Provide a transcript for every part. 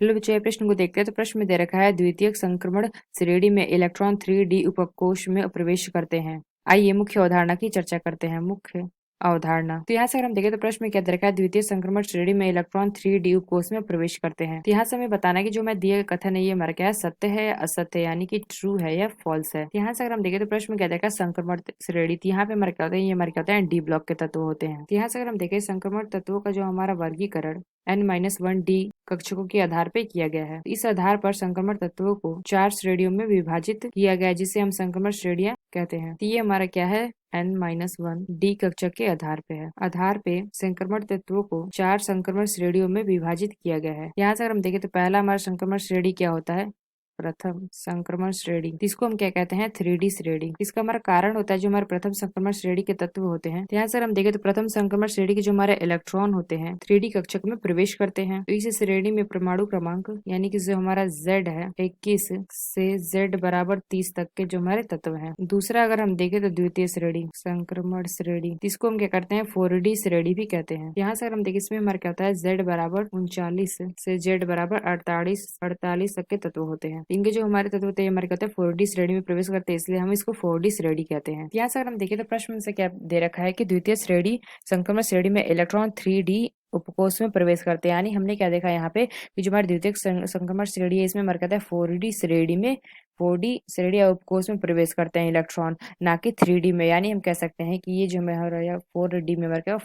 चलो बच्चों, ये प्रश्न को देखते हैं। तो प्रश्न में दे रखा है द्वितीयक संक्रमण श्रेणी में इलेक्ट्रॉन 3D उपकोष में प्रवेश करते हैं। आइए मुख्य अवधारणा की चर्चा करते हैं। मुख्य अवधारणा। तो यहाँ से अगर हम देखें तो प्रश्न में क्या दे रखा है, द्वितीय संक्रमण श्रेणी में इलेक्ट्रॉन 3D उपकोष में प्रवेश करते हैं। तो यहाँ से हमें बताना है कि जो मैं दिए कथन है ये हमारा क्या है, सत्य है या असत्य है, यानी कि ट्रू है या फॉल्स है। यहाँ से अगर हम देखें तो प्रश्न में क्या देखा, संक्रमण श्रेणी। तो यहाँ पे हमारे क्या होते हैं, ये हमारे क्या होते हैं, डी ब्लॉक के तत्व होते हैं। तो यहाँ से अगर हम देखें संक्रमण तत्वों का जो हमारा वर्गीकरण N-1D कक्षकों के आधार पर किया गया है। इस आधार पर संक्रमण तत्वों को 4 श्रेणियों में विभाजित किया गया है, जिसे हम संक्रमण श्रेणियां कहते हैं। तो ये हमारा क्या है, N-1D कक्षक के आधार पे है। आधार पे संक्रमण तत्वों को 4 संक्रमण श्रेणियों में विभाजित किया गया है। यहाँ से अगर हम देखें तो पहला हमारा संक्रमण श्रेणी क्या होता है, प्रथम संक्रमण श्रेणी, जिसको हम क्या कहते हैं, 3D श्रेणी। इसका हमारा कारण होता है जो हमारे प्रथम संक्रमण श्रेणी के तत्व होते हैं। यहाँ से हम देखें तो प्रथम संक्रमण श्रेणी के जो हमारे इलेक्ट्रॉन होते हैं 3D कक्षक में प्रवेश करते हैं। तो इस श्रेणी में परमाणु क्रमांक यानी कि जो हमारा Z है 21 से Z बराबर 30 तक के जो हमारे तत्व हैं। दूसरा अगर हम देखें तो द्वितीय श्रेणी संक्रमण श्रेणी, जिसको हम क्या करते हैं, 4D श्रेणी भी कहते हैं। यहाँ से अगर हम देखें इसमें हमारा क्या होता है, Z बराबर 39 से Z बराबर 48 तक के तत्व होते हैं। इनके जो हमारे तत्व होते हैं हमारे कहते हैं 4D श्रेणी में प्रवेश करते हैं, इसलिए हम इसको 4D श्रेणी कहते हैं। यहाँ से अगर हम देखें तो प्रश्न में से क्या दे रखा है कि द्वितीय श्रेणी संक्रमण श्रेणी में इलेक्ट्रॉन 3D उपकोष में प्रवेश करते हैं। यानी हमने क्या देखा यहाँ पे कि जो हमारी द्वितीय संक्रमण श्रेणी है इसमें हमारे कहते हैं 4D श्रेणी में 4D श्रेणी या उपकोष में प्रवेश करते हैं इलेक्ट्रॉन, ना कि 3D में। यानी हम कह सकते हैं कि ये जो हमारा 4D में हमारा क्या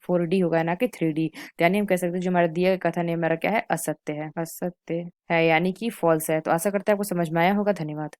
4D होगा, ना कि 3D। यानी हम कह सकते हैं जो हमारा दिया गया कथन है हमारा क्या है, असत्य है, असत्य है, यानी कि फॉल्स है। तो आशा करते हैं आपको समझ में आया होगा। धन्यवाद।